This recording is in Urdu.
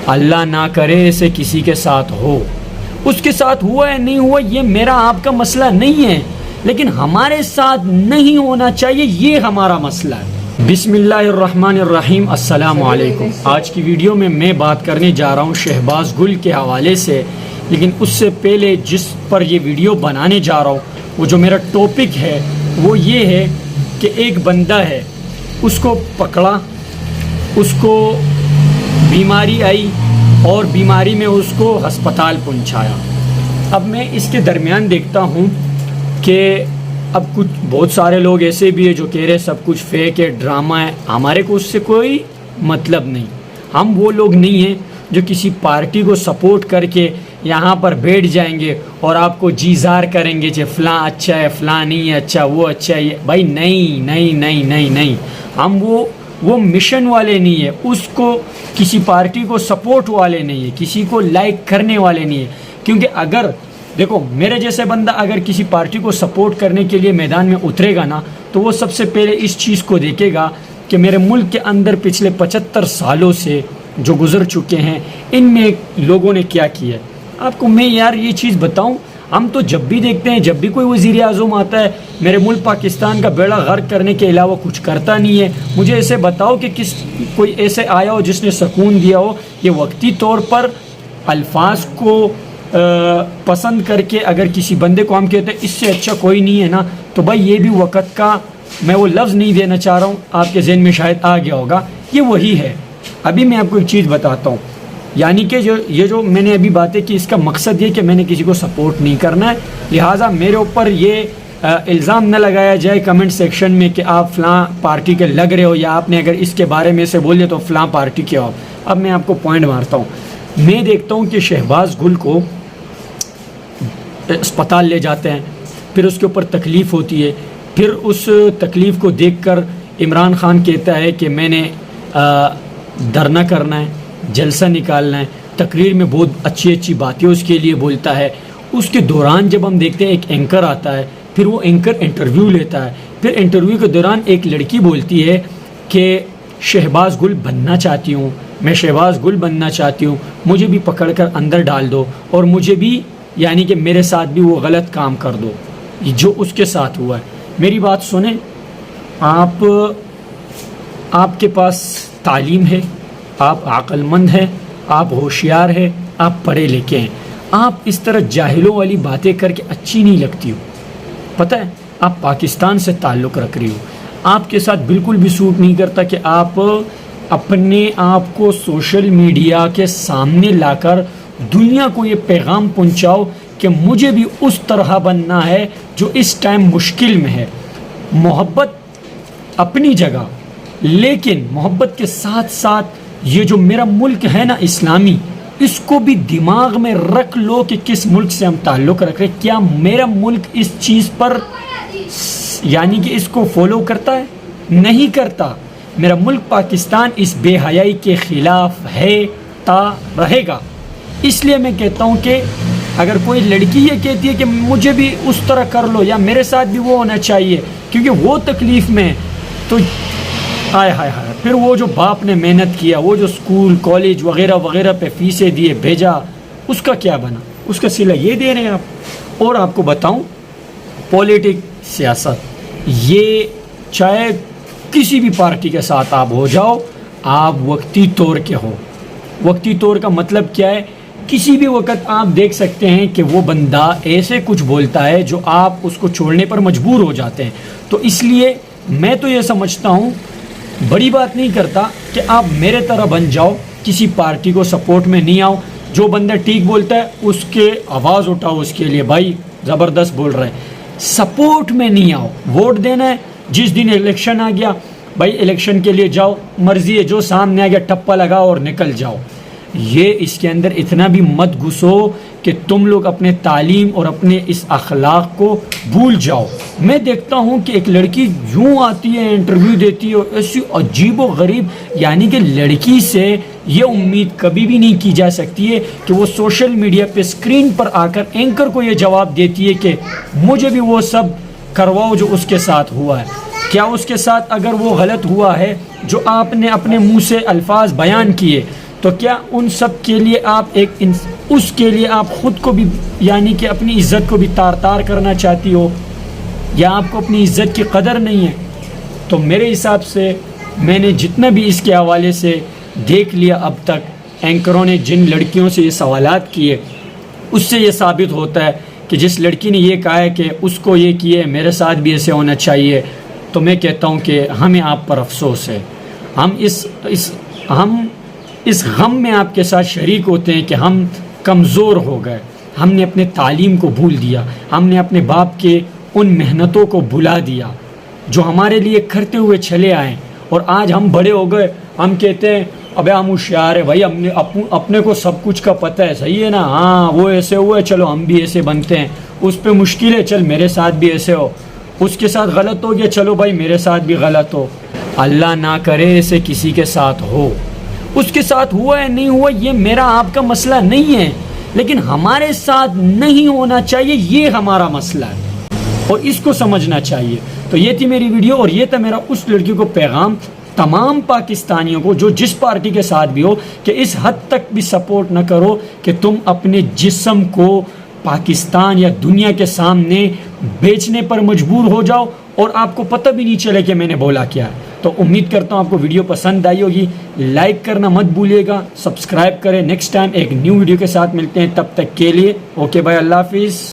اللہ نہ کرے اسے کسی کے ساتھ ہو، اس کے ساتھ ہوا ہے نہیں ہوا یہ میرا آپ کا مسئلہ نہیں ہے، لیکن ہمارے ساتھ نہیں ہونا چاہیے، یہ ہمارا مسئلہ ہے۔ بسم اللہ الرحمن الرحیم۔ السلام علیکم۔ آج کی ویڈیو میں بات کرنے جا رہا ہوں شہباز گل کے حوالے سے، لیکن اس سے پہلے جس پر یہ ویڈیو بنانے جا رہا ہوں وہ جو میرا ٹاپک ہے وہ یہ ہے کہ ایک بندہ ہے، اس کو پکڑا، اس کو بیماری آئی اور بیماری میں اس کو ہسپتال پہنچایا۔ اب میں اس کے درمیان دیکھتا ہوں کہ اب کچھ بہت سارے لوگ ایسے بھی ہیں جو کہہ رہے سب کچھ فیک ہے، ڈرامہ ہے۔ ہمارے کو اس سے کوئی مطلب نہیں، ہم وہ لوگ نہیں ہیں جو کسی پارٹی کو سپورٹ کر کے یہاں پر بیٹھ جائیں گے اور آپ کو جیزار کریں گے کہ فلاں اچھا ہے، فلاں نہیں ہے اچھا، وہ اچھا ہے۔ بھائی نہیں نہیں نہیں نہیں نہیں، ہم وہ مشن والے نہیں ہیں، اس کو کسی پارٹی کو سپورٹ والے نہیں ہیں، کسی کو لائک کرنے والے نہیں ہیں۔ کیونکہ اگر دیکھو میرے جیسے بندہ اگر کسی پارٹی کو سپورٹ کرنے کے لیے میدان میں اترے گا نا تو وہ سب سے پہلے اس چیز کو دیکھے گا کہ میرے ملک کے اندر پچھلے 75 سالوں سے جو گزر چکے ہیں ان میں لوگوں نے کیا کیا ہے۔ آپ کو میں یار یہ چیز بتاؤں، ہم تو جب بھی دیکھتے ہیں، جب بھی کوئی وزیر اعظم آتا ہے میرے ملک پاکستان کا بیڑا غرق کرنے کے علاوہ کچھ کرتا نہیں ہے۔ مجھے ایسے بتاؤ کہ کوئی ایسے آیا ہو جس نے سکون دیا ہو۔ یہ وقتی طور پر الفاظ کو پسند کر کے اگر کسی بندے کو ہم کہتے ہیں اس سے اچھا کوئی نہیں ہے نا، تو بھائی یہ بھی وقت کا، میں وہ لفظ نہیں دینا چاہ رہا ہوں، آپ کے ذہن میں شاید آ گیا ہوگا، یہ وہی ہے۔ ابھی میں آپ کو ایک چیز بتاتا ہوں، یعنی کہ یہ جو میں نے ابھی باتیں کی اس کا مقصد یہ کہ میں نے کسی کو سپورٹ نہیں کرنا ہے، لہٰذا میرے اوپر یہ الزام نہ لگایا جائے کمنٹ سیکشن میں کہ آپ فلاں پارٹی کے لگ رہے ہو، یا آپ نے اگر اس کے بارے میں سے بول دیا تو فلاں پارٹی کے ہو۔ اب میں آپ کو پوائنٹ مارتا ہوں۔ میں دیکھتا ہوں کہ شہباز گل کو اسپتال لے جاتے ہیں، پھر اس کے اوپر تکلیف ہوتی ہے، پھر اس تکلیف کو دیکھ کر عمران خان کہتا ہے کہ میں نے دھرنا کرنا ہے، جلسہ نکالنا ہے، تقریر میں بہت اچھی اچھی باتیں اس کے لیے بولتا ہے۔ اس کے دوران جب ہم دیکھتے ہیں ایک اینکر آتا ہے، پھر وہ اینکر انٹرویو لیتا ہے، پھر انٹرویو کے دوران ایک لڑکی بولتی ہے کہ شہباز گل بننا چاہتی ہوں، میں شہباز گل بننا چاہتی ہوں، مجھے بھی پکڑ کر اندر ڈال دو اور مجھے بھی یعنی کہ میرے ساتھ بھی وہ غلط کام کر دو جو اس کے ساتھ ہوا ہے۔ میری بات سنیں، آپ کے پاس تعلیم ہے، آپ عقل مند ہیں، آپ ہوشیار ہیں، آپ پڑھے لکھے ہیں، آپ اس طرح جاہلوں والی باتیں کر کے اچھی نہیں لگتی ہو۔ پتہ ہے آپ پاکستان سے تعلق رکھ رہی ہو، آپ کے ساتھ بالکل بھی سوٹ نہیں کرتا کہ آپ اپنے آپ کو سوشل میڈیا کے سامنے لا کر دنیا کو یہ پیغام پہنچاؤ کہ مجھے بھی اس طرح بننا ہے جو اس ٹائم مشکل میں ہے۔ محبت اپنی جگہ، لیکن محبت کے ساتھ ساتھ یہ جو میرا ملک ہے نا اسلامی، اس کو بھی دماغ میں رکھ لو کہ کس ملک سے ہم تعلق رکھ رہے ہیں۔ کیا میرا ملک اس چیز پر یعنی کہ اس کو فالو کرتا ہے؟ نہیں کرتا۔ میرا ملک پاکستان اس بے حیائی کے خلاف ہے، تا رہے گا۔ اس لیے میں کہتا ہوں کہ اگر کوئی لڑکی یہ کہتی ہے کہ مجھے بھی اس طرح کر لو یا میرے ساتھ بھی وہ ہونا چاہیے کیونکہ وہ تکلیف میں ہے، تو ہائے ہائے ہائے، پھر وہ جو باپ نے محنت کیا، وہ جو اسکول کالج وغیرہ وغیرہ پہ فیسیں دیے بھیجا، اس کا کیا بنا؟ اس کا صلہ یہ دے رہے ہیں آپ۔ اور آپ کو بتاؤں پولیٹک، سیاست، یہ چاہے کسی بھی پارٹی کے ساتھ آپ ہو جاؤ، آپ وقتی طور کے ہو۔ وقتی طور کا مطلب کیا ہے؟ کسی بھی وقت آپ دیکھ سکتے ہیں کہ وہ بندہ ایسے کچھ بولتا ہے جو آپ اس کو چھوڑنے پر مجبور ہو جاتے ہیں۔ تو اس لیے میں تو یہ سمجھتا ہوں، بڑی بات نہیں کرتا کہ آپ میرے طرح بن جاؤ، کسی پارٹی کو سپورٹ میں نہیں آؤ، جو بندہ ٹھیک بولتا ہے اس کے آواز اٹھاؤ، اس کے لیے بھائی زبردست بول رہے ہیں، سپورٹ میں نہیں آؤ۔ ووٹ دینا ہے، جس دن الیکشن آ گیا بھائی الیکشن کے لیے جاؤ، مرضی ہے جو سامنے آ گیا ٹپا لگاؤ اور نکل جاؤ۔ یہ اس کے اندر اتنا بھی مت گھسو کہ تم لوگ اپنے تعلیم اور اپنے اس اخلاق کو بھول جاؤ۔ میں دیکھتا ہوں کہ ایک لڑکی یوں آتی ہے انٹرویو دیتی ہے ایسی عجیب و غریب، یعنی کہ لڑکی سے یہ امید کبھی بھی نہیں کی جا سکتی ہے کہ وہ سوشل میڈیا پہ اسکرین پر آ کر اینکر کو یہ جواب دیتی ہے کہ مجھے بھی وہ سب کرواؤ جو اس کے ساتھ ہوا ہے۔ کیا اس کے ساتھ اگر وہ غلط ہوا ہے جو آپ نے اپنے منہ سے الفاظ بیان کیے تو کیا ان سب کے لیے آپ اس کے لیے آپ خود کو بھی یعنی کہ اپنی عزت کو بھی تار تار کرنا چاہتی ہو، یا آپ کو اپنی عزت کی قدر نہیں ہے؟ تو میرے حساب سے میں نے جتنا بھی اس کے حوالے سے دیکھ لیا اب تک، اینکروں نے جن لڑکیوں سے یہ سوالات کیے، اس سے یہ ثابت ہوتا ہے کہ جس لڑکی نے یہ کہا ہے کہ اس کو یہ کیے میرے ساتھ بھی ایسے ہونا چاہیے، تو میں کہتا ہوں کہ ہمیں آپ پر افسوس ہے۔ ہم اس غم میں آپ کے ساتھ شریک ہوتے ہیں کہ ہم کمزور ہو گئے، ہم نے اپنے تعلیم کو بھول دیا، ہم نے اپنے باپ کے ان محنتوں کو بھلا دیا جو ہمارے لیے کرتے ہوئے چلے آئے، اور آج ہم بڑے ہو گئے، ہم کہتے ہیں ابے ہم ہوشیار ہے بھائی، اپنے کو سب کچھ کا پتہ ہے، صحیح ہے نا، ہاں وہ ایسے ہوئے چلو ہم بھی ایسے بنتے ہیں، اس پہ مشکل ہے چل میرے ساتھ بھی ایسے ہو، اس کے ساتھ غلط ہو گیا چلو بھائی میرے ساتھ بھی غلط ہو۔ اللہ نہ کرے ایسے کسی کے ساتھ ہو، اس کے ساتھ ہوا ہے نہیں ہوا یہ میرا آپ کا مسئلہ نہیں ہے، لیکن ہمارے ساتھ نہیں ہونا چاہیے، یہ ہمارا مسئلہ ہے اور اس کو سمجھنا چاہیے۔ تو یہ تھی میری ویڈیو، اور یہ تھا میرا اس لڑکی کو پیغام تمام پاکستانیوں کو جو جس پارٹی کے ساتھ بھی ہو، کہ اس حد تک بھی سپورٹ نہ کرو کہ تم اپنے جسم کو پاکستان یا دنیا کے سامنے بیچنے پر مجبور ہو جاؤ اور آپ کو پتہ بھی نہیں چلے کہ میں نے بولا کیا ہے۔ تو امید کرتا ہوں آپ کو ویڈیو پسند آئی ہوگی، لائک کرنا مت بھولیے گا، سبسکرائب کریں۔ نیکسٹ ٹائم ایک نیو ویڈیو کے ساتھ ملتے ہیں، تب تک کے لیے اوکے بھائی، اللہ حافظ۔